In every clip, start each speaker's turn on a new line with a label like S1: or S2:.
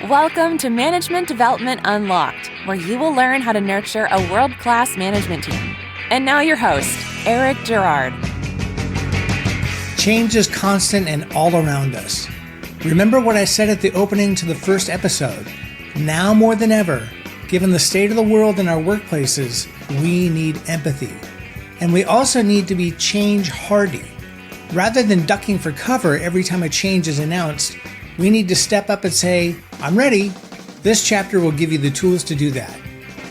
S1: Welcome to Management Development Unlocked, where you will learn how to nurture a world-class management team. And now your host, Eric Girard.
S2: Change is constant and all around us. Remember what I said at the opening to the first episode. Now more than ever, given the state of the world and our workplaces, we need empathy. And we also need to be change hardy. Rather than ducking for cover every time a change is announced, we need to step up and say, I'm ready. This chapter will give you the tools to do that.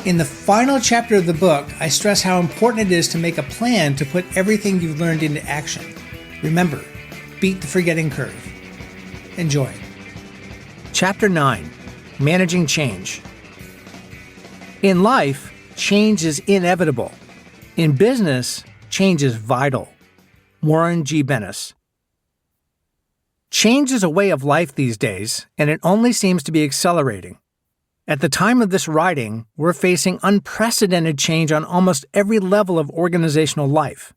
S2: In the final chapter of the book, I stress how important it is to make a plan to put everything you've learned into action. Remember, beat the forgetting curve. Enjoy. Chapter 9, Managing Change. In life, change is inevitable. In business, change is vital. Warren G. Bennis. Change is a way of life these days, and it only seems to be accelerating. At the time of this writing, we're facing unprecedented change on almost every level of organizational life.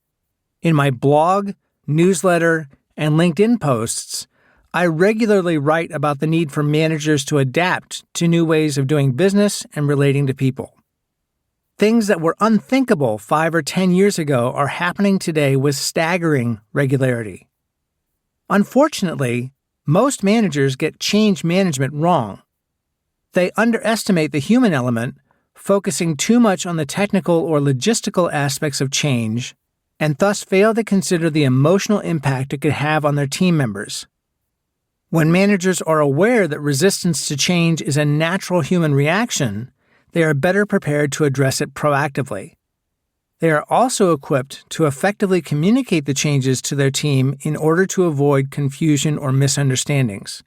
S2: In my blog, newsletter, and LinkedIn posts, I regularly write about the need for managers to adapt to new ways of doing business and relating to people. Things that were unthinkable 5 or 10 years ago are happening today with staggering regularity. Unfortunately, most managers get change management wrong. They underestimate the human element, focusing too much on the technical or logistical aspects of change, and thus fail to consider the emotional impact it could have on their team members. When managers are aware that resistance to change is a natural human reaction, they are better prepared to address it proactively. They are also equipped to effectively communicate the changes to their team in order to avoid confusion or misunderstandings.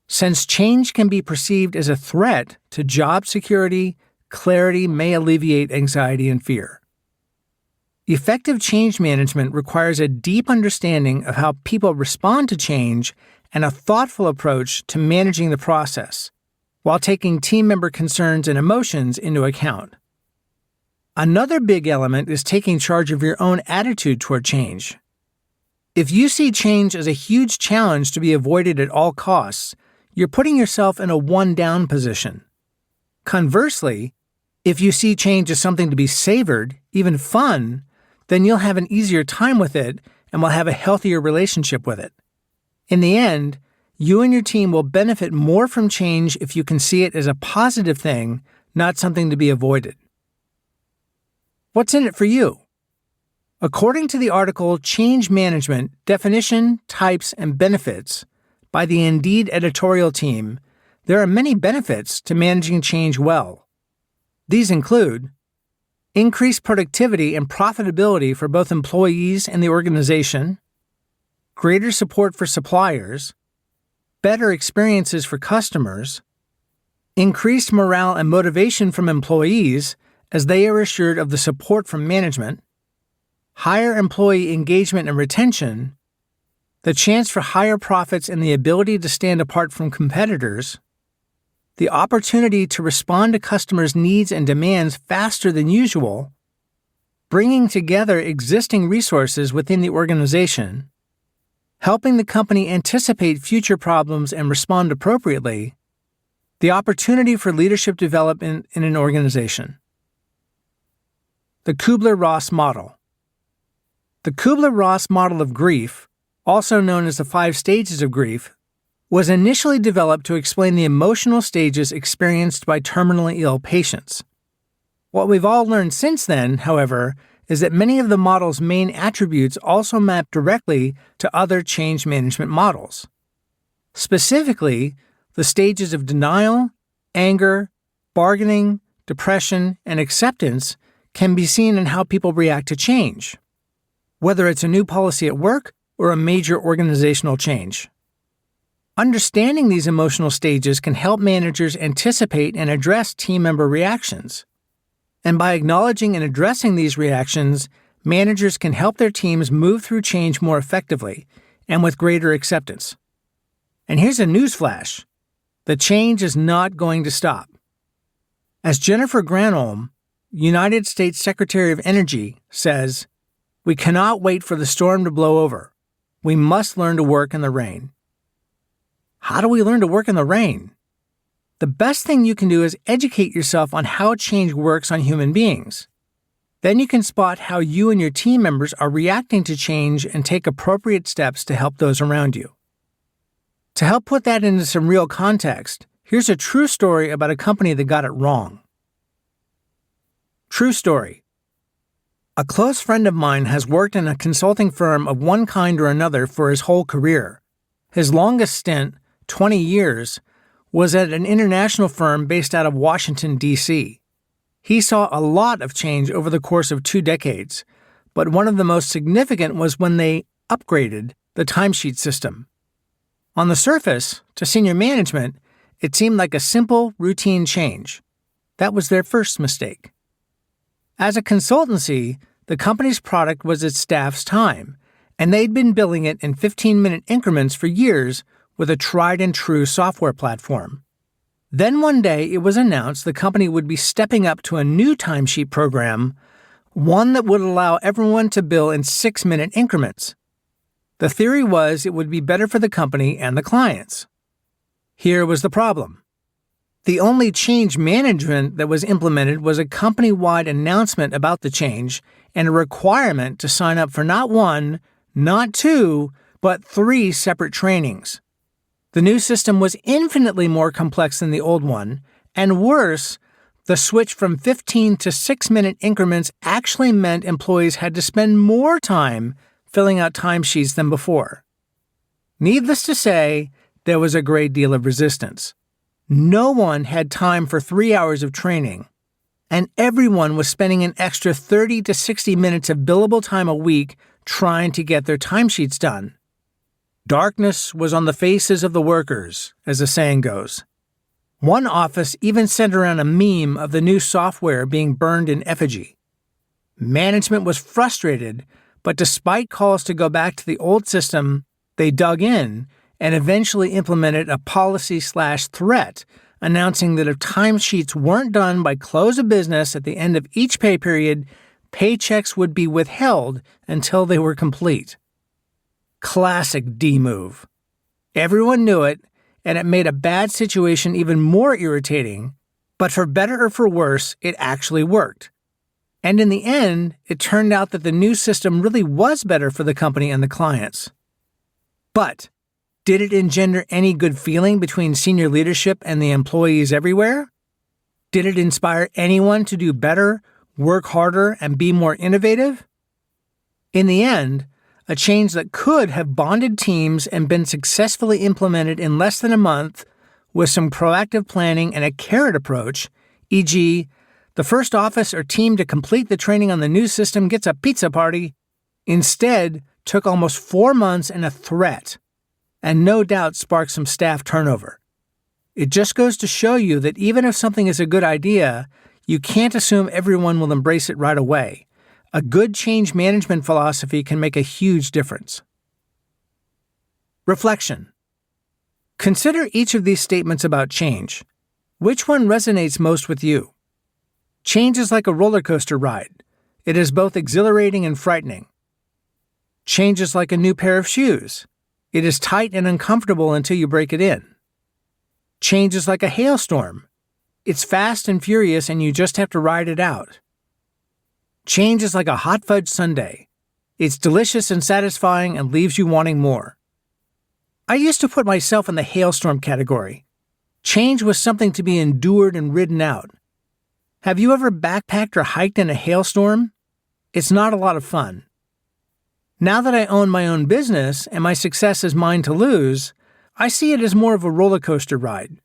S2: Since change can be perceived as a threat to job security, clarity may alleviate anxiety and fear. Effective change management requires a deep understanding of how people respond to change and a thoughtful approach to managing the process, while taking team member concerns and emotions into account. Another big element is taking charge of your own attitude toward change. If you see change as a huge challenge to be avoided at all costs, you're putting yourself in a one-down position. Conversely, if you see change as something to be savored, even fun, then you'll have an easier time with it and will have a healthier relationship with it. In the end, you and your team will benefit more from change if you can see it as a positive thing, not something to be avoided. What's in it for you? According to the article Change Management, Definition, Types, and Benefits by the Indeed editorial team, there are many benefits to managing change well. These include increased productivity and profitability for both employees and the organization, greater support for suppliers, better experiences for customers, increased morale and motivation from employees as they are assured of the support from management, higher employee engagement and retention, the chance for higher profits and the ability to stand apart from competitors, the opportunity to respond to customers' needs and demands faster than usual, bringing together existing resources within the organization, helping the company anticipate future problems and respond appropriately, the opportunity for leadership development in an organization. The Kubler-Ross model. The Kubler-Ross model of grief, also known as the 5 stages of grief, was initially developed to explain the emotional stages experienced by terminally ill patients. What we've all learned since then, however, is that many of the model's main attributes also map directly to other change management models. Specifically, the stages of denial, anger, bargaining, depression, and acceptance can be seen in how people react to change, whether it's a new policy at work or a major organizational change. Understanding these emotional stages can help managers anticipate and address team member reactions. And by acknowledging and addressing these reactions, managers can help their teams move through change more effectively and with greater acceptance. And here's a newsflash: the change is not going to stop. As Jennifer Granholm, United States Secretary of Energy, says, "We cannot wait for the storm to blow over. We must learn to work in the rain." How do we learn to work in the rain? the best thing you can do is educate yourself on how change works on human beings. Then you can spot how you and your team members are reacting to change and take appropriate steps to help those around you. To help put that into some real context, here's a true story about a company that got it wrong. True story. A close friend of mine has worked in a consulting firm of one kind or another for his whole career. His longest stint, 20 years, was at an international firm based out of Washington, D.C. He saw a lot of change over the course of 2 decades, but one of the most significant was when they upgraded the timesheet system. On the surface, to senior management, it seemed like a simple, routine change. That was their first mistake. As a consultancy, the company's product was its staff's time, and they'd been billing it in 15-minute increments for years with a tried-and-true software platform. Then one day it was announced the company would be stepping up to a new timesheet program, one that would allow everyone to bill in 6-minute increments. The theory was it would be better for the company and the clients. Here was the problem. The only change management that was implemented was a company-wide announcement about the change and a requirement to sign up for not 1, not 2, but 3 separate trainings. The new system was infinitely more complex than the old one, and worse, the switch from 15 to 6-minute increments actually meant employees had to spend more time filling out timesheets than before. Needless to say, there was a great deal of resistance. No one had time for 3 hours of training, and everyone was spending an extra 30 to 60 minutes of billable time a week trying to get their timesheets done. Darkness was on the faces of the workers, as the saying goes. One office even sent around a meme of the new software being burned in effigy. Management was frustrated, but despite calls to go back to the old system, they dug in and eventually implemented a policy/threat announcing that if timesheets weren't done by close of business at the end of each pay period, paychecks would be withheld until they were complete. Classic D move. Everyone knew it, and it made a bad situation even more irritating, but for better or for worse, it actually worked. And in the end, it turned out that the new system really was better for the company and the clients. But did it engender any good feeling between senior leadership and the employees everywhere? Did it inspire anyone to do better, work harder, and be more innovative? In the end, a change that could have bonded teams and been successfully implemented in less than a month with some proactive planning and a carrot approach, e.g., the first office or team to complete the training on the new system gets a pizza party, instead took almost 4 months and a threat, and no doubt sparked some staff turnover. It just goes to show you that even if something is a good idea, you can't assume everyone will embrace it right away. A good change management philosophy can make a huge difference. Reflection. Consider each of these statements about change. Which one resonates most with you? Change is like a roller coaster ride. It is both exhilarating and frightening. Change is like a new pair of shoes. It is tight and uncomfortable until you break it in. Change is like a hailstorm. It's fast and furious and you just have to ride it out. Change is like a hot fudge sundae. It's delicious and satisfying and leaves you wanting more. I used to put myself in the hailstorm category. Change was something to be endured and ridden out. Have you ever backpacked or hiked in a hailstorm? It's not a lot of fun. Now that I own my own business and my success is mine to lose, I see it as more of a roller coaster ride.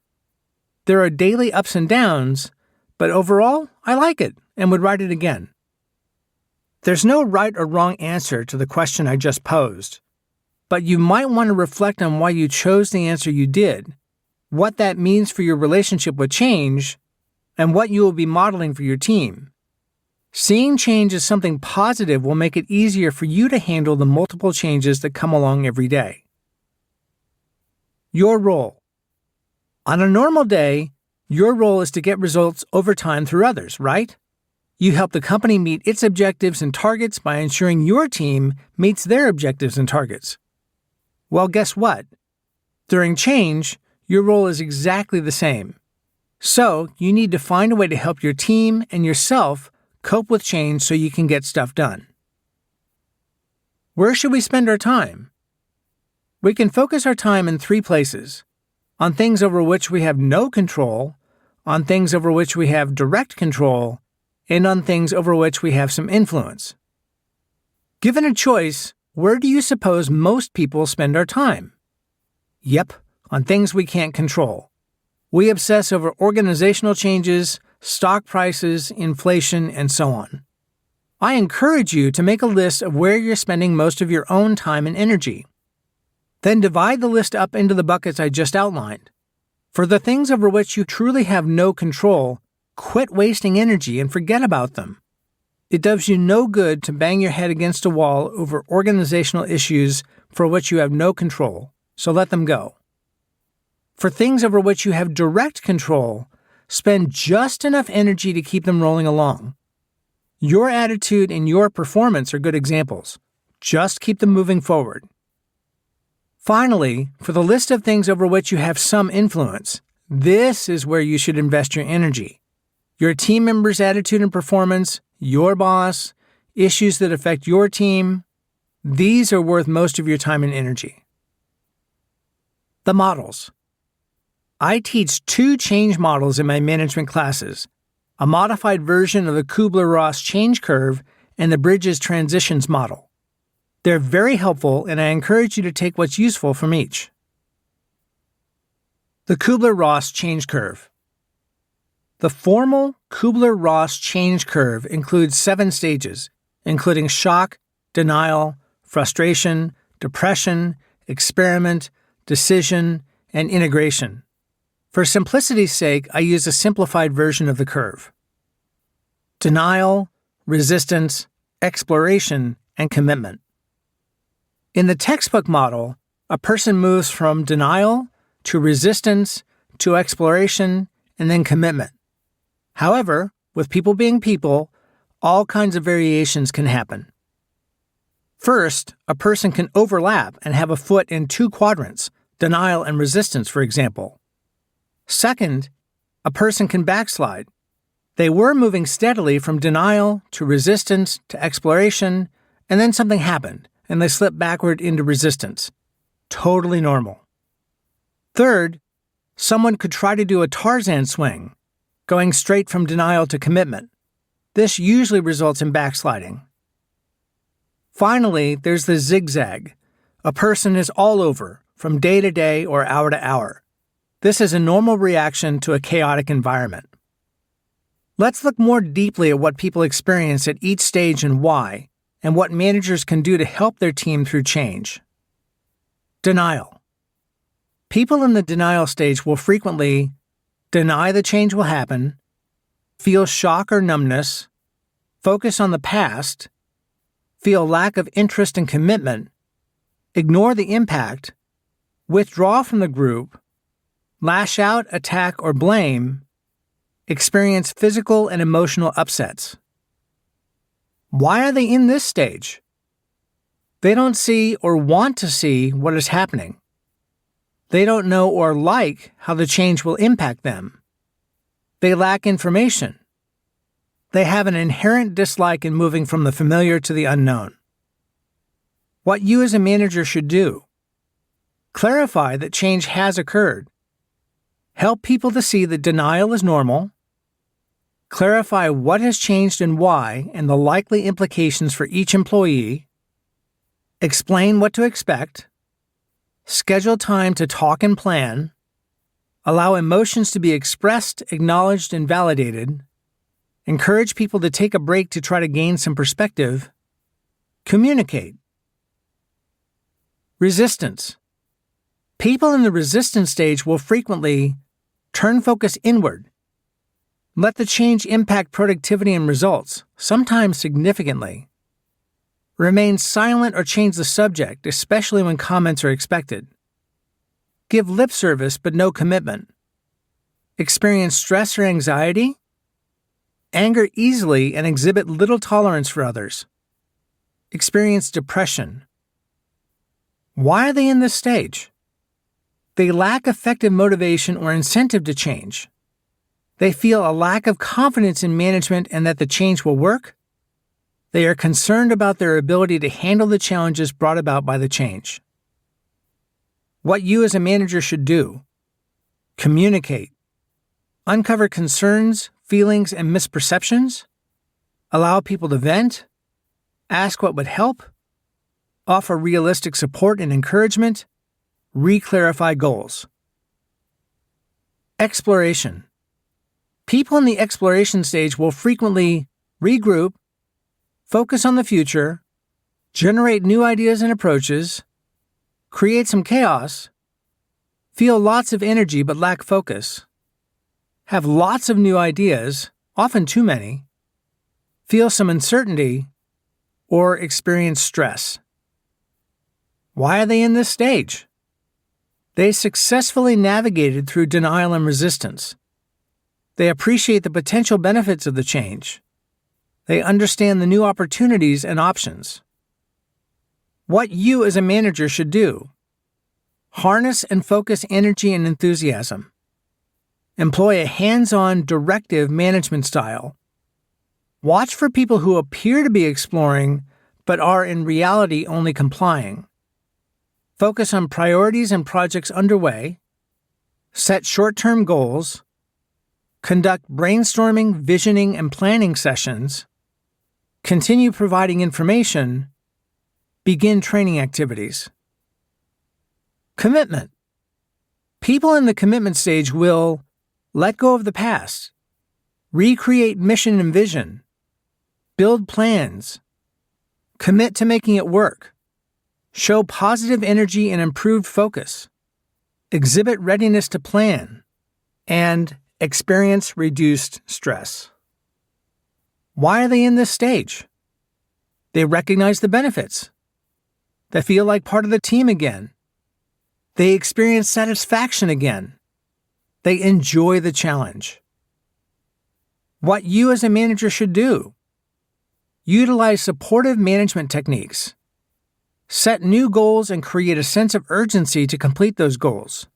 S2: There are daily ups and downs, but overall, I like it and would ride it again. There's no right or wrong answer to the question I just posed, but you might want to reflect on why you chose the answer you did, what that means for your relationship with change, and what you will be modeling for your team. Seeing change as something positive will make it easier for you to handle the multiple changes that come along every day. Your role. On a normal day, your role is to get results over time through others, right? You help the company meet its objectives and targets by ensuring your team meets their objectives and targets. Well, guess what? During change, your role is exactly the same. So, you need to find a way to help your team and yourself cope with change so you can get stuff done. Where should we spend our time? We can focus our time in 3 places: on things over which we have no control, on things over which we have direct control, and on things over which we have some influence. Given a choice, where do you suppose most people spend our time? Yep, on things we can't control. We obsess over organizational changes, stock prices, inflation, and so on. I encourage you to make a list of where you're spending most of your own time and energy. Then divide the list up into the buckets I just outlined. For the things over which you truly have no control, quit wasting energy and forget about them. It does you no good to bang your head against a wall over organizational issues for which you have no control, so let them go. For things over which you have direct control, spend just enough energy to keep them rolling along. Your attitude and your performance are good examples. Just keep them moving forward. Finally, for the list of things over which you have some influence, this is where you should invest your energy. Your team members' attitude and performance, your boss, issues that affect your team, these are worth most of your time and energy. The models. I teach 2 change models in my management classes, a modified version of the Kubler-Ross change curve and the Bridges transitions model. They're very helpful, and I encourage you to take what's useful from each. The Kubler-Ross change curve. The formal Kubler-Ross change curve includes 7 stages, including shock, denial, frustration, depression, experiment, decision, and integration. For simplicity's sake, I use a simplified version of the curve. Denial, resistance, exploration, and commitment. In the textbook model, a person moves from denial to resistance to exploration and then commitment. However, with people being people, all kinds of variations can happen. First, a person can overlap and have a foot in 2 quadrants, denial and resistance, for example. Second, a person can backslide. They were moving steadily from denial to resistance to exploration, and then something happened, and they slipped backward into resistance. Totally normal. Third, someone could try to do a Tarzan swing, going straight from denial to commitment. This usually results in backsliding. Finally, there's the zigzag. A person is all over, from day to day or hour to hour. This is a normal reaction to a chaotic environment. Let's look more deeply at what people experience at each stage and why, and what managers can do to help their team through change. Denial. People in the denial stage will frequently deny the change will happen, feel shock or numbness, focus on the past, feel lack of interest and commitment, ignore the impact, withdraw from the group, lash out, attack, or blame, experience physical and emotional upsets. Why are they in this stage? They don't see or want to see what is happening. They don't know or like how the change will impact them. They lack information. They have an inherent dislike in moving from the familiar to the unknown. What you as a manager should do: clarify that change has occurred. Help people to see that denial is normal. Clarify what has changed and why, and the likely implications for each employee. Explain what to expect. Schedule time to talk and plan. Allow emotions to be expressed, acknowledged, and validated. Encourage people to take a break to try to gain some perspective. Communicate. Resistance. People in the resistance stage will frequently turn focus inward. Let the change impact productivity and results, sometimes significantly. Remain silent or change the subject, especially when comments are expected. Give lip service but no commitment. Experience stress or anxiety. Anger easily and exhibit little tolerance for others. Experience depression. Why are they in this stage? They lack effective motivation or incentive to change. They feel a lack of confidence in management and that the change will work. They are concerned about their ability to handle the challenges brought about by the change. What you as a manager should do: communicate, uncover concerns, feelings, and misperceptions, allow people to vent, ask what would help, offer realistic support and encouragement, re-clarify goals. Exploration. People in the exploration stage will frequently regroup, focus on the future, generate new ideas and approaches, create some chaos, feel lots of energy but lack focus, have lots of new ideas, often too many, feel some uncertainty, or experience stress. Why are they in this stage? They successfully navigated through denial and resistance. They appreciate the potential benefits of the change. They understand the new opportunities and options. What you as a manager should do: harness and focus energy and enthusiasm. Employ a hands-on, directive management style. Watch for people who appear to be exploring but are in reality only complying. Focus on priorities and projects underway. Set short-term goals. Conduct brainstorming, visioning, and planning sessions. Continue providing information. Begin training activities. Commitment. People in the commitment stage will let go of the past, recreate mission and vision, build plans, commit to making it work, show positive energy and improved focus, exhibit readiness to plan, and experience reduced stress. Why are they in this stage? They recognize the benefits. They feel like part of the team again. They experience satisfaction again. They enjoy the challenge. What you as a manager should do: utilize supportive management techniques. Set new goals and create a sense of urgency to complete those goals.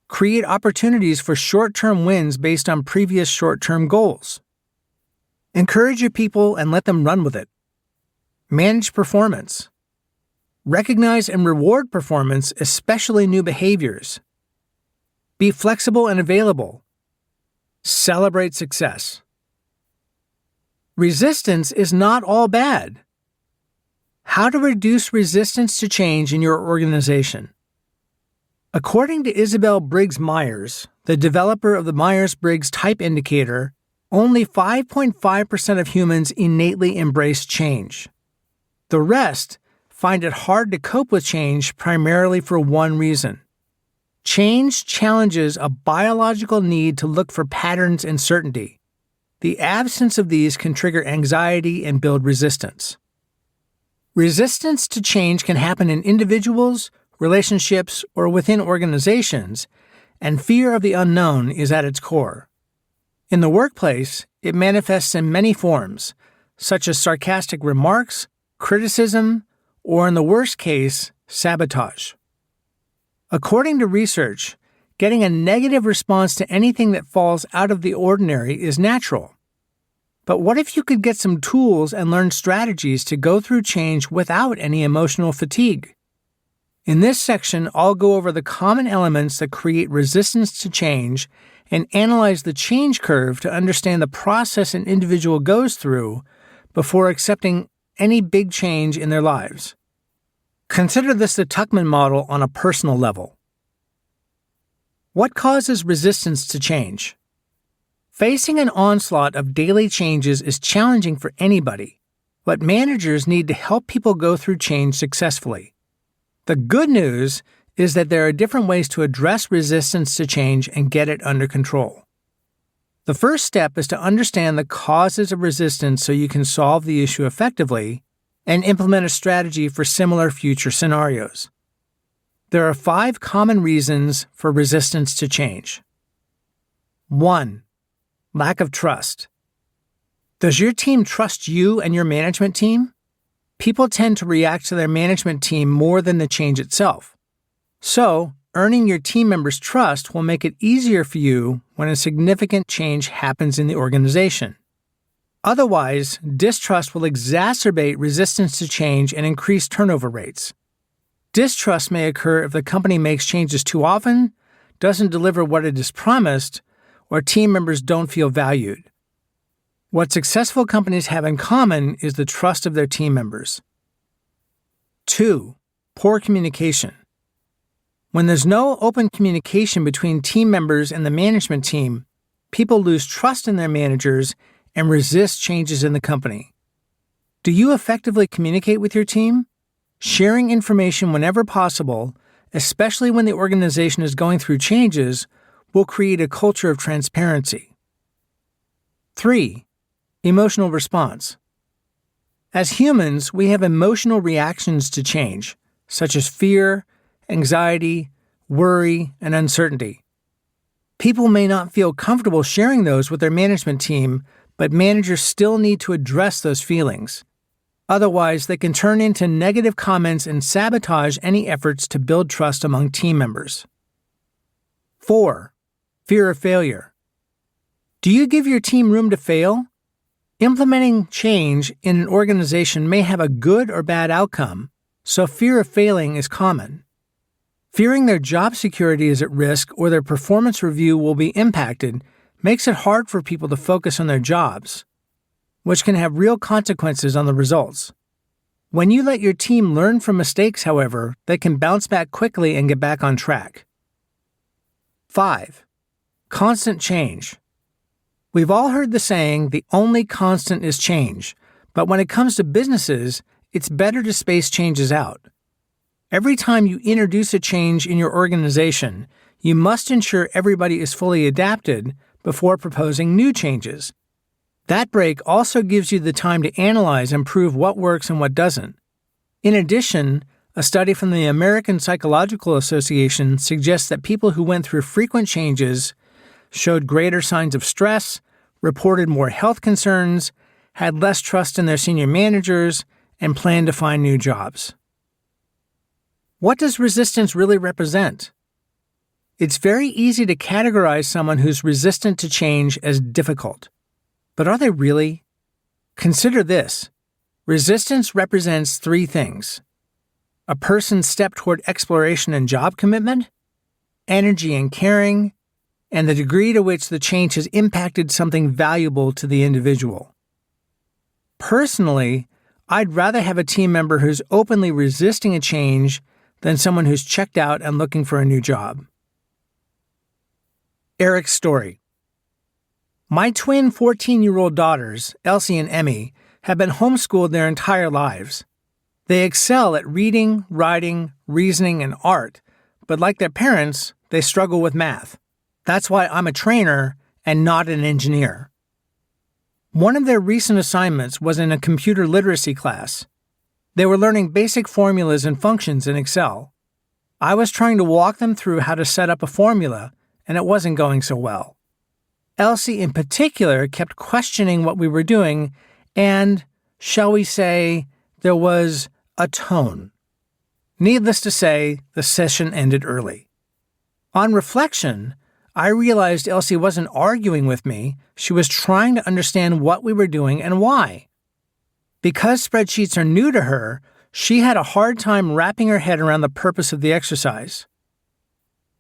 S2: Create opportunities for short-term wins based on previous short-term goals. Encourage your people and let them run with it. Manage performance. Recognize and reward performance, especially new behaviors. Be flexible and available. Celebrate success. Resistance is not all bad. How to reduce resistance to change in your organization. According to Isabel Briggs Myers, the developer of the Myers-Briggs Type Indicator, only 5.5% of humans innately embrace change. The rest find it hard to cope with change primarily for one reason. Change challenges a biological need to look for patterns and certainty. The absence of these can trigger anxiety and build resistance. Resistance to change can happen in individuals, relationships, or within organizations, and fear of the unknown is at its core. In the workplace, it manifests in many forms, such as sarcastic remarks, criticism, or in the worst case, sabotage. According to research, getting a negative response to anything that falls out of the ordinary is natural. But what if you could get some tools and learn strategies to go through change without any emotional fatigue? In this section, I'll go over the common elements that create resistance to change and analyze the change curve to understand the process an individual goes through before accepting any big change in their lives. Consider this the Tuckman model on a personal level. What causes resistance to change? Facing an onslaught of daily changes is challenging for anybody, but managers need to help people go through change successfully. The good news is that there are different ways to address resistance to change and get it under control. The first step is to understand the causes of resistance so you can solve the issue effectively and implement a strategy for similar future scenarios. There are 5 common reasons for resistance to change. 1. Lack of trust. Does your team trust you and your management team? People tend to react to their management team more than the change itself. So, earning your team members' trust will make it easier for you when a significant change happens in the organization. Otherwise, distrust will exacerbate resistance to change and increase turnover rates. Distrust may occur if the company makes changes too often, doesn't deliver what it is promised, or team members don't feel valued. What successful companies have in common is the trust of their team members. 2. Poor communication. When there's no open communication between team members and the management team, people lose trust in their managers and resist changes in the company. Do you effectively communicate with your team? Sharing information whenever possible, especially when the organization is going through changes, will create a culture of transparency. 3. Emotional response. As humans, we have emotional reactions to change, such as fear, anxiety, worry, and uncertainty. People may not feel comfortable sharing those with their management team, but managers still need to address those feelings. Otherwise, they can turn into negative comments and sabotage any efforts to build trust among team members. 4. Fear of failure. Do you give your team room to fail? Implementing change in an organization may have a good or bad outcome, so fear of failing is common. Fearing their job security is at risk or their performance review will be impacted makes it hard for people to focus on their jobs, which can have real consequences on the results. When you let your team learn from mistakes, however, they can bounce back quickly and get back on track. 5. Constant change. We've all heard the saying, the only constant is change, but when it comes to businesses, it's better to space changes out. Every time you introduce a change in your organization, you must ensure everybody is fully adapted before proposing new changes. That break also gives you the time to analyze and prove what works and what doesn't. In addition, a study from the American Psychological Association suggests that people who went through frequent changes showed greater signs of stress, reported more health concerns, had less trust in their senior managers, and planned to find new jobs. What does resistance really represent? It's very easy to categorize someone who's resistant to change as difficult. But are they really? Consider this. Resistance represents 3 things: a person's step toward exploration and job commitment, energy and caring, and the degree to which the change has impacted something valuable to the individual. Personally, I'd rather have a team member who's openly resisting a change than someone who's checked out and looking for a new job. Eric's story. My twin 14-year-old daughters, Elsie and Emmy, have been homeschooled their entire lives. They excel at reading, writing, reasoning, and art, but like their parents, they struggle with math. That's why I'm a trainer and not an engineer. One of their recent assignments was in a computer literacy class. They were learning basic formulas and functions in Excel. I was trying to walk them through how to set up a formula, and it wasn't going so well. Elsie in particular kept questioning what we were doing, and, shall we say, there was a tone. Needless to say, the session ended early. On reflection, I realized Elsie wasn't arguing with me, she was trying to understand what we were doing and why. Because spreadsheets are new to her, she had a hard time wrapping her head around the purpose of the exercise.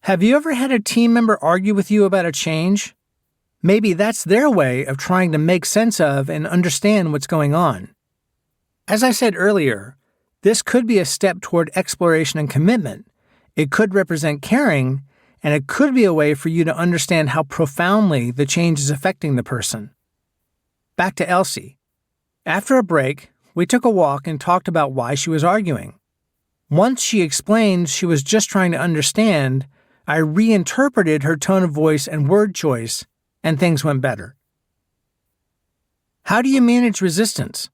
S2: Have you ever had a team member argue with you about a change? Maybe that's their way of trying to make sense of and understand what's going on. As I said earlier, this could be a step toward exploration and commitment. It could represent caring, and it could be a way for you to understand how profoundly the change is affecting the person. Back to Elsie. After a break, we took a walk and talked about why she was arguing. Once she explained she was just trying to understand, I reinterpreted her tone of voice and word choice, and things went better. How do you manage resistance?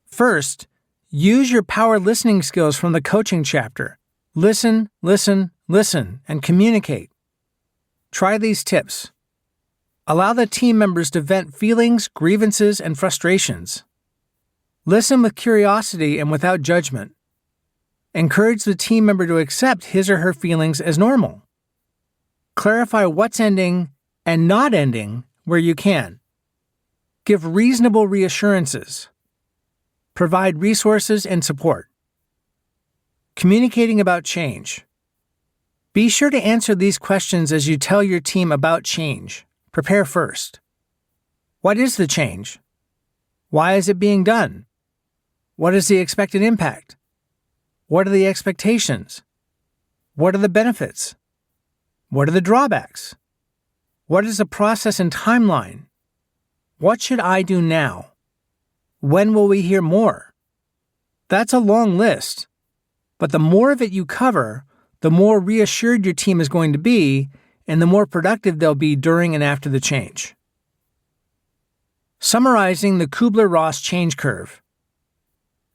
S2: First, use your power listening skills from the coaching chapter. Listen, listen, listen, and communicate. Try these tips. Allow the team members to vent feelings, grievances, and frustrations. Listen with curiosity and without judgment. Encourage the team member to accept his or her feelings as normal. Clarify what's ending and not ending where you can. Give reasonable reassurances. Provide resources and support. Communicating about change. Be sure to answer these questions as you tell your team about change. Prepare first. What is the change? Why is it being done? What is the expected impact? What are the expectations? What are the benefits? What are the drawbacks? What is the process and timeline? What should I do now? When will we hear more? That's a long list, but the more of it you cover, the more reassured your team is going to be, and the more productive they'll be during and after the change. Summarizing the Kubler-Ross change curve.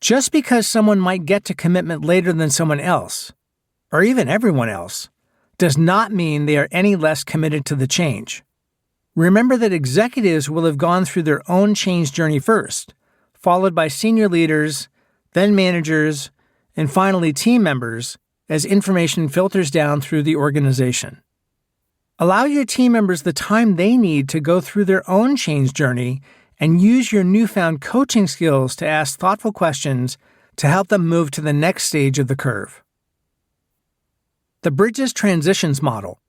S2: Just because someone might get to commitment later than someone else, or even everyone else, does not mean they are any less committed to the change. Remember that executives will have gone through their own change journey first, followed by senior leaders, then managers, and finally team members as information filters down through the organization. Allow your team members the time they need to go through their own change journey and use your newfound coaching skills to ask thoughtful questions to help them move to the next stage of the curve. The Bridges Transitions Model.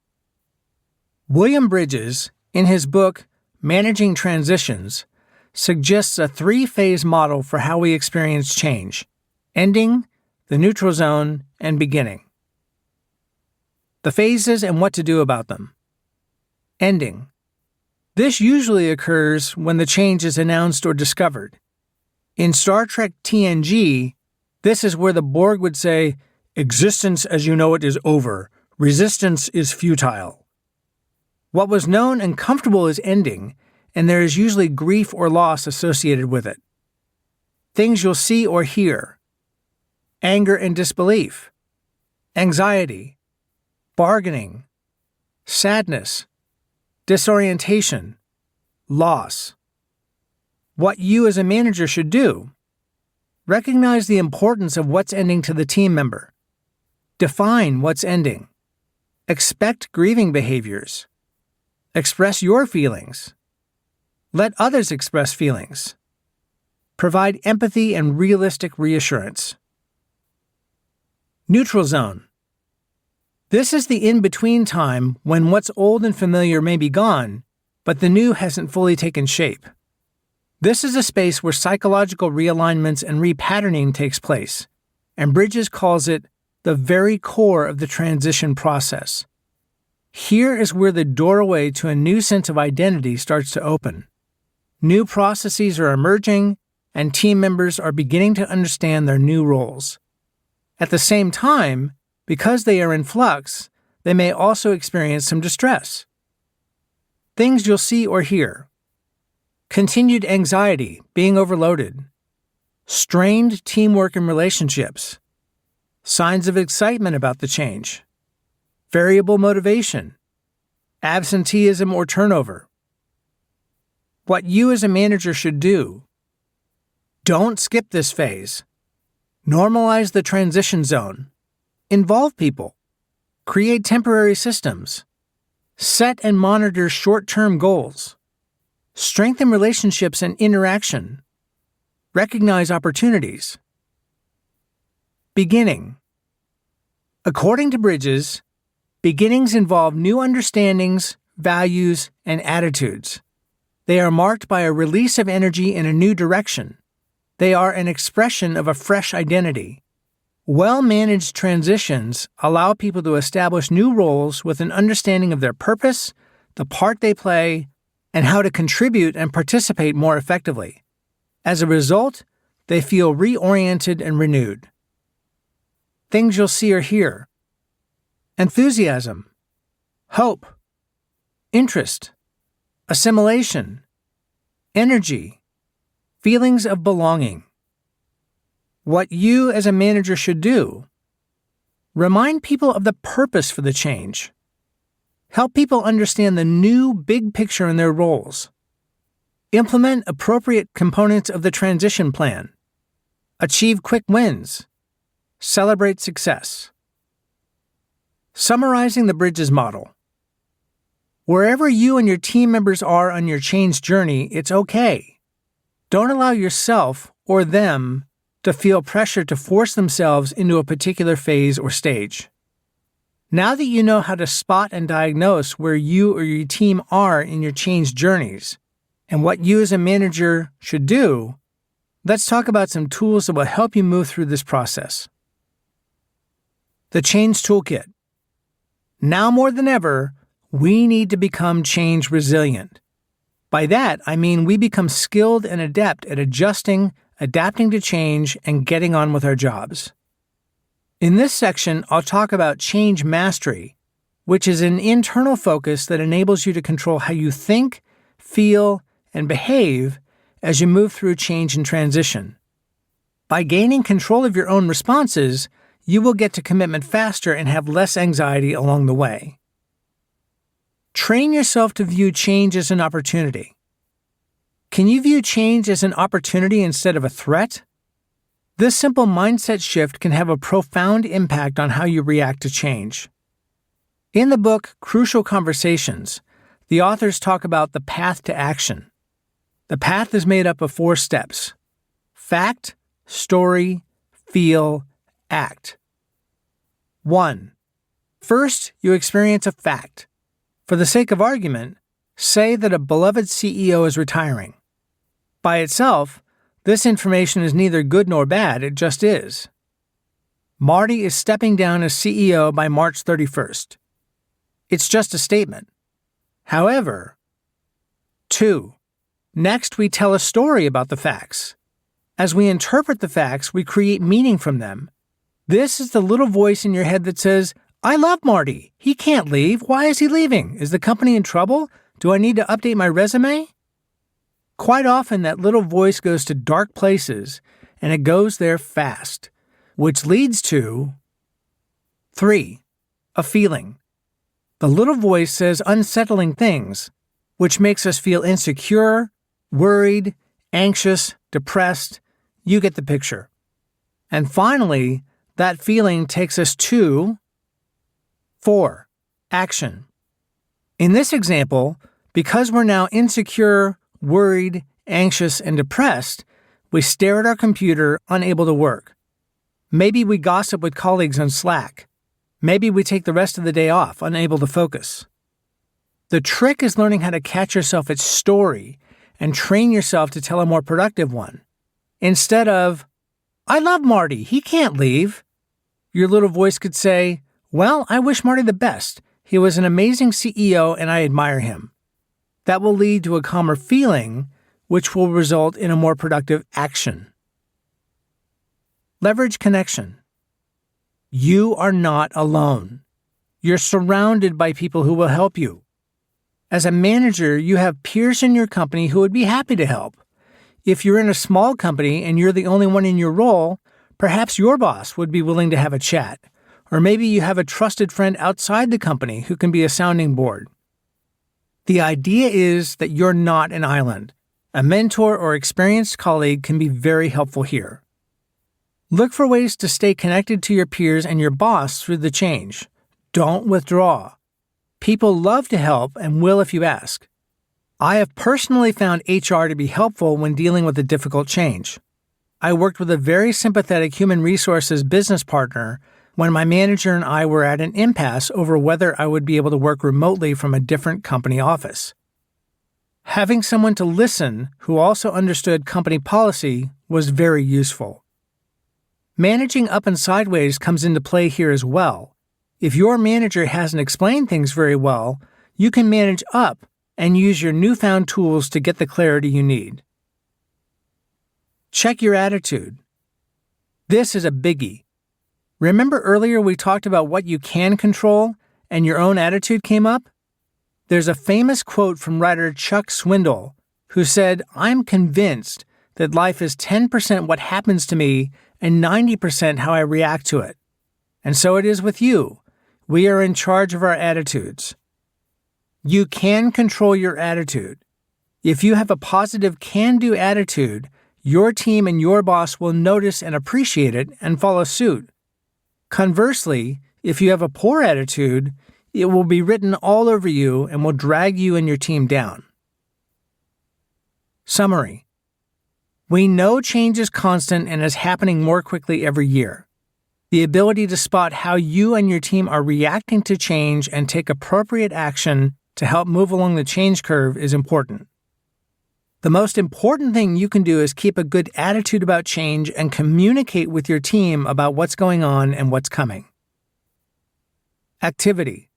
S2: William Bridges, in his book Managing Transitions, suggests a three-phase model for how we experience change: ending, the neutral zone, and beginning. The phases and what to do about them. Ending. This usually occurs when the change is announced or discovered. In Star Trek TNG, this is where the Borg would say, "Existence as you know it is over. Resistance is futile." What was known and comfortable is ending, and there is usually grief or loss associated with it. Things you'll see or hear: anger and disbelief, anxiety, bargaining, sadness, disorientation, loss. What you as a manager should do: recognize the importance of what's ending to the team member. Define what's ending. Expect grieving behaviors. Express your feelings. Let others express feelings. Provide empathy and realistic reassurance. Neutral zone. This is the in-between time when what's old and familiar may be gone, but the new hasn't fully taken shape. This is a space where psychological realignments and repatterning takes place, and Bridges calls it the very core of the transition process. Here is where the doorway to a new sense of identity starts to open. New processes are emerging, and team members are beginning to understand their new roles. At the same time, because they are in flux, they may also experience some distress. Things you'll see or hear: continued anxiety, being overloaded, strained teamwork and relationships, signs of excitement about the change, variable motivation, absenteeism or turnover. What you as a manager should do: don't skip this phase. Normalize the transition zone. Involve people. Create temporary systems. Set and monitor short-term goals. Strengthen relationships and interaction. Recognize opportunities. Beginning. According to Bridges, beginnings involve new understandings, values, and attitudes. They are marked by a release of energy in a new direction. They are an expression of a fresh identity. Well-managed transitions allow people to establish new roles with an understanding of their purpose, the part they play, and how to contribute and participate more effectively. As a result, they feel reoriented and renewed. Things you'll see or hear: enthusiasm, hope, interest, assimilation, energy, feelings of belonging. What you as a manager should do: remind people of the purpose for the change. Help people understand the new big picture in their roles. Implement appropriate components of the transition plan. Achieve quick wins. Celebrate success. Summarizing the Bridges model. Wherever you and your team members are on your change journey, it's okay. Don't allow yourself or them to feel pressure to force themselves into a particular phase or stage. Now that you know how to spot and diagnose where you or your team are in your change journeys and what you as a manager should do, let's talk about some tools that will help you move through this process. The Change Toolkit. Now more than ever, we need to become change resilient. By that, I mean we become skilled and adept at adjusting, adapting to change, and getting on with our jobs. In this section, I'll talk about change mastery, which is an internal focus that enables you to control how you think, feel, and behave as you move through change and transition. By gaining control of your own responses, you will get to commitment faster and have less anxiety along the way. Train yourself to view change as an opportunity. Can you view change as an opportunity instead of a threat? This simple mindset shift can have a profound impact on how you react to change. In the book Crucial Conversations, the authors talk about the path to action. The path is made up of 4 steps: fact, story, feel, act. 1. First, you experience a fact. For the sake of argument, say that a beloved CEO is retiring. By itself, this information is neither good nor bad, it just is. Marty is stepping down as CEO by March 31st. It's just a statement. However, 2. Next, we tell a story about the facts. As we interpret the facts, we create meaning from them. This is the little voice in your head that says, I love Marty. He can't leave. Why is he leaving? Is the company in trouble? Do I need to update my resume? Quite often, that little voice goes to dark places, and it goes there fast, which leads to 3. A feeling. The little voice says unsettling things, which makes us feel insecure, worried, anxious, depressed. You get the picture. And finally, that feeling takes us to 4. Action. In this example, because we're now insecure, worried, anxious, and depressed, we stare at our computer, unable to work. Maybe we gossip with colleagues on Slack. Maybe we take the rest of the day off, unable to focus. The trick is learning how to catch yourself at story and train yourself to tell a more productive one. Instead of, I love Marty, he can't leave, your little voice could say, well, I wish Marty the best. He was an amazing CEO and I admire him. That will lead to a calmer feeling, which will result in a more productive action. Leverage connection. You are not alone. You're surrounded by people who will help you. As a manager, you have peers in your company who would be happy to help. If you're in a small company and you're the only one in your role, perhaps your boss would be willing to have a chat. Or maybe you have a trusted friend outside the company who can be a sounding board. The idea is that you're not an island. A mentor or experienced colleague can be very helpful here. Look for ways to stay connected to your peers and your boss through the change. Don't withdraw. People love to help and will if you ask. I have personally found HR to be helpful when dealing with a difficult change. I worked with a very sympathetic human resources business partner when my manager and I were at an impasse over whether I would be able to work remotely from a different company office. Having someone to listen who also understood company policy was very useful. Managing up and sideways comes into play here as well. If your manager hasn't explained things very well, you can manage up and use your newfound tools to get the clarity you need. Check your attitude. This is a biggie. Remember earlier we talked about what you can control and your own attitude came up? There's a famous quote from writer Chuck Swindoll who said, I'm convinced that life is 10% what happens to me and 90% how I react to it. And so it is with you. We are in charge of our attitudes. You can control your attitude. If you have a positive can-do attitude, your team and your boss will notice and appreciate it and follow suit. Conversely, if you have a poor attitude, it will be written all over you and will drag you and your team down. Summary. We know change is constant and is happening more quickly every year. The ability to spot how you and your team are reacting to change and take appropriate action to help move along the change curve is important. The most important thing you can do is keep a good attitude about change and communicate with your team about what's going on and what's coming. Activity.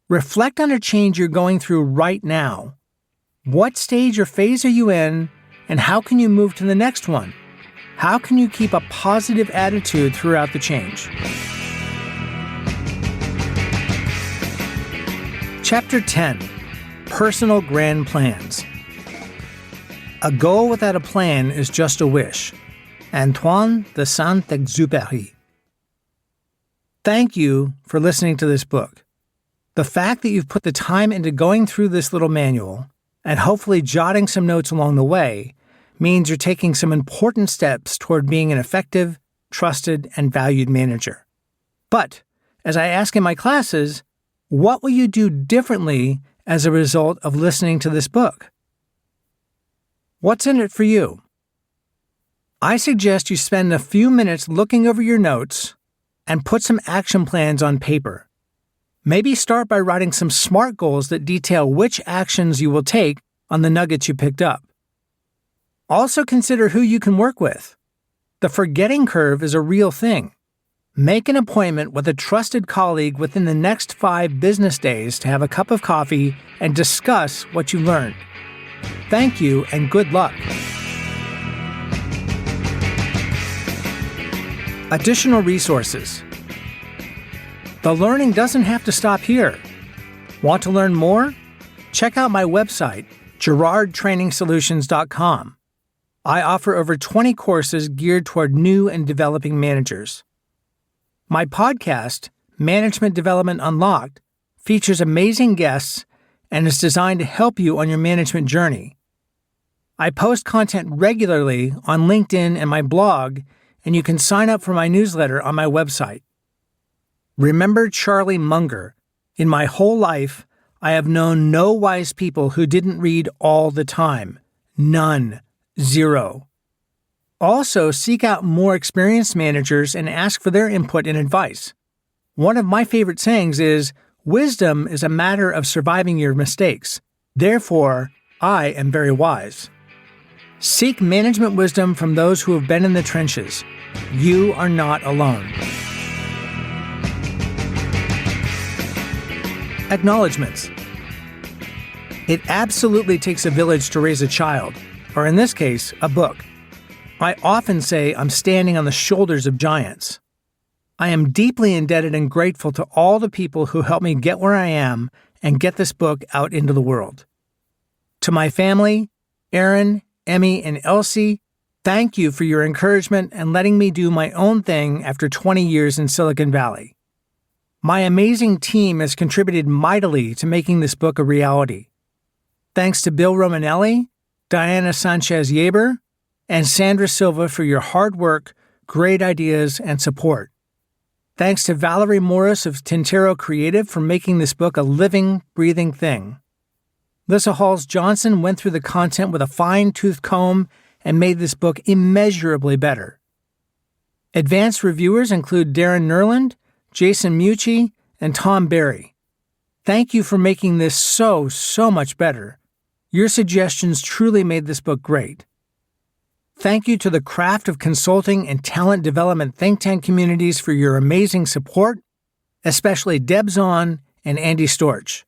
S2: Reflect on a change you're going through right now. What stage or phase are you in, and how can you move to the next one? How can you keep a positive attitude throughout the change? Chapter 10. Personal Grand Plans. A goal without a plan is just a wish. Antoine de Saint-Exupéry. Thank you for listening to this book. The fact that you've put the time into going through this little manual and hopefully jotting some notes along the way means you're taking some important steps toward being an effective, trusted, and valued manager. But, as I ask in my classes, what will you do differently as a result of listening to this book? What's in it for you? I suggest you spend a few minutes looking over your notes and put some action plans on paper. Maybe start by writing some SMART goals that detail which actions you will take on the nuggets you picked up. Also consider who you can work with. The forgetting curve is a real thing. Make an appointment with a trusted colleague within the next 5 business days to have a cup of coffee and discuss what you learned. Thank you and good luck. Additional resources. The learning doesn't have to stop here. Want to learn more? Check out my website, GerardTrainingsolutions.com. I offer over 20 courses geared toward new and developing managers. My podcast, Management Development Unlocked, features amazing guests and is designed to help you on your management journey. I post content regularly on LinkedIn and my blog, and you can sign up for my newsletter on my website. Remember Charlie Munger. In my whole life, I have known no wise people who didn't read all the time. None. 0. Also, seek out more experienced managers and ask for their input and advice. One of my favorite sayings is, "Wisdom is a matter of surviving your mistakes. Therefore, I am very wise." Seek management wisdom from those who have been in the trenches. You are not alone. Acknowledgements. It absolutely takes a village to raise a child, or in this case, a book. I often say I'm standing on the shoulders of giants. I am deeply indebted and grateful to all the people who helped me get where I am and get this book out into the world. To my family, Aaron, Emmy, and Elsie, thank you for your encouragement and letting me do my own thing after 20 years in Silicon Valley. My amazing team has contributed mightily to making this book a reality. Thanks to Bill Romanelli, Diana Sanchez-Yaber, and Sandra Silva for your hard work, great ideas, and support. Thanks to Valerie Morris of Tintero Creative for making this book a living, breathing thing. Lissa Halls-Johnson went through the content with a fine-tooth comb and made this book immeasurably better. Advanced reviewers include Darren Nerland, Jason Mucci, and Tom Berry. Thank you for making this so much better. Your suggestions truly made this book great. Thank you to the Craft of Consulting and Talent Development think tank communities for your amazing support, especially Deb Zahn and Andy Storch.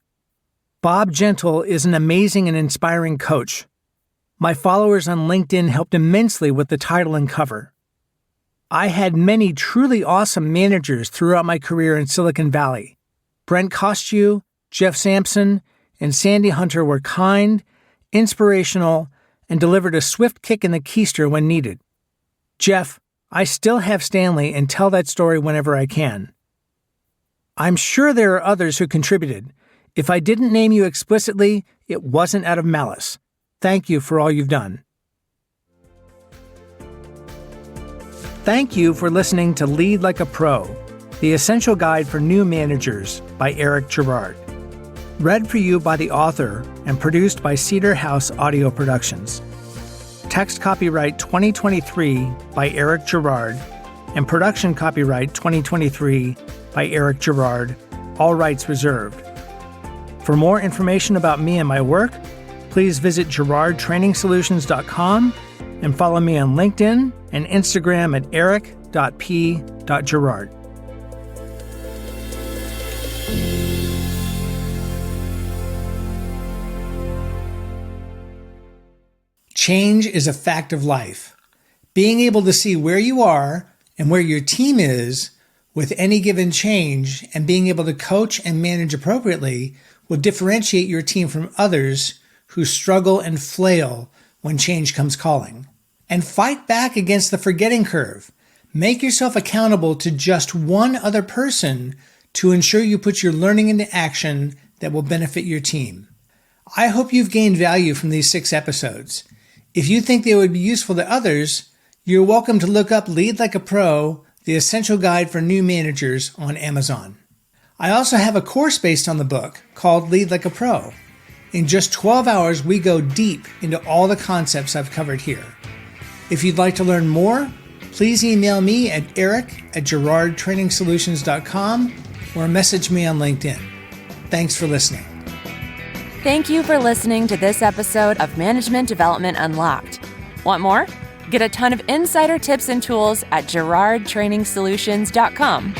S2: Bob Gentle is an amazing and inspiring coach. My followers on LinkedIn helped immensely with the title and cover. I had many truly awesome managers throughout my career in Silicon Valley. Brent Kostew, Jeff Sampson, and Sandy Hunter were kind, inspirational, and delivered a swift kick in the keister when needed. Jeff, I still have Stanley and tell that story whenever I can. I'm sure there are others who contributed. If I didn't name you explicitly, it wasn't out of malice. Thank you for all you've done. Thank you for listening to Lead Like a Pro. The Essential Guide for New Managers by Eric Girard. Read for you by the author and produced by Cedar House Audio Productions. Text copyright 2023 by Eric Girard and production copyright 2023 by Eric Girard, all rights reserved. For more information about me and my work, please visit girardtrainingsolutions.com and follow me on LinkedIn and Instagram at eric.p.girard. Change is a fact of life. Being able to see where you are and where your team is with any given change and being able to coach and manage appropriately will differentiate your team from others who struggle and flail when change comes calling. And fight back against the forgetting curve. Make yourself accountable to just one other person to ensure you put your learning into action that will benefit your team. I hope you've gained value from these 6 episodes. If you think they would be useful to others, you're welcome to look up Lead Like a Pro, the Essential Guide for New Managers on Amazon. I also have a course based on the book called Lead Like a Pro. In just 12 hours, we go deep into all the concepts I've covered here. If you'd like to learn more, please email me at eric@girardtrainingsolutions.com or message me on LinkedIn. Thanks for listening.
S1: Thank you for listening to this episode of Management Development Unlocked. Want more? Get a ton of insider tips and tools at girardtrainingsolutions.com.